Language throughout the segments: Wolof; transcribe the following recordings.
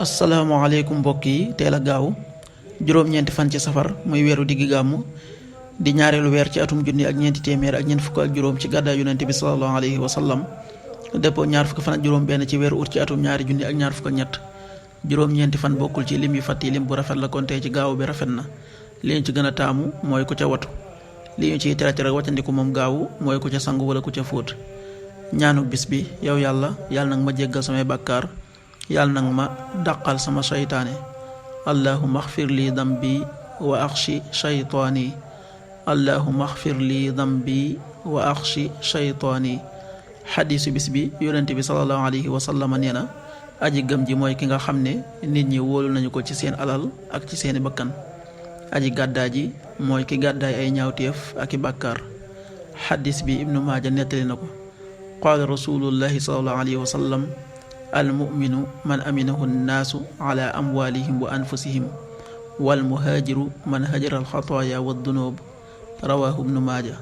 asalaamaaleykum mbokk yi teel a gaaw juróom-ñeenti fan ci safar muy weeru diggi gàmmu di ñaareelu weer ci atum junni ak ñeenti téeméer ak ñeent fukk ak juróom ci gàddaay yonente bi sallallahu alayhi wa sallam dëppoo ñaar fukki fan ak juróom benn ci weeru ut ci atum ñaari junni ak ñaar fukk ak ñett juróom-ñeenti fan bokkul ci lim yu fàtt yi lim bu rafet la kon tey ci gaawu bi rafet na li ñu ci gën a taamu mooy ku ca watu li ñu ciy tere tere waccandiku moom gaawu mooy ku ca sangu wala ku ca fóot ñaanu bis bi yow yàlla nag ma jéggal samay bàkkaar yàlla nag ma dàqal sama seytaane allahuma axfir lii dambi wa axshi shaytaani allahuma axfir lii dambi wa axshi shaytaani xadiisu bis bi yonente bi salallahu alayhi wa sallam nee na aji gëm ji mooy ki nga xam ne nit ñi wóolu nañu ko ci seen alal ak ci seeni bakkan aji gàddaa ji mooy ki gàddaay ay ñaawteef ak i bàkkaar xadiis bi ibnu maaja nettali na ko qaala rasulullahi salallahu alayhi wa sallam almuminu man aminahu nnaasu ala amwaalihim wa anfusihim walmuhaajiru man hajara alxataaya wa dunub rawaahu ibnu maaja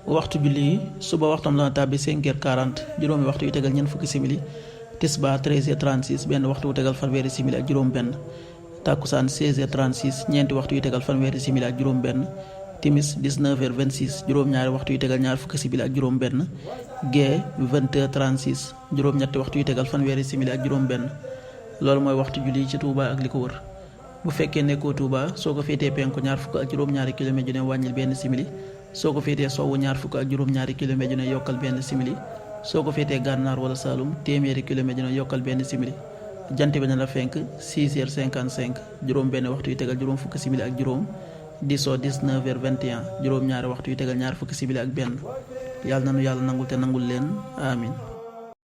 waxtu julli yi suba waxtam dana tàbbi 5h40 juróomi waxtu yu tegal ñeent fukki simili tisba 13h36 benn waxtu wu tegal fanweeri simili ak juróom benn tàkkusaan 16h36 ñeenti waxtu yu tegal fanweeri simili ak juróom benn timis 19h26 juróom-ñaari waxtu yu tegal ñaar fukki simili ak juróom benn gee 20h36 juróom-ñetti waxtu yu tegal fanweeri simili ak juróom benn loolu mooy waxtu julli ci Touba ak li ko wër bu fekkee nekkoo Touba soo ko féetee penku ñaar fukk ak juróom-ñaari kilomètre ju ne wàññil benn simili soo ko féetee sowwu ñaar fukk ak juróom-ñaari kilomètre ju ne yokkal benn simili soo ko féetee gànnaar wala Saalum téeméeri kilomètre ju ne yokkal benn simili jant bi na la fenk 6h55 juróom benn waxtu yu tegal juróom fukki simili ak juróom di soo 19h21 juróom-ñaari waxtu yu tegal ñaar fukki simili ak benn yàlla nanu yàlla nangul te nangul leen amin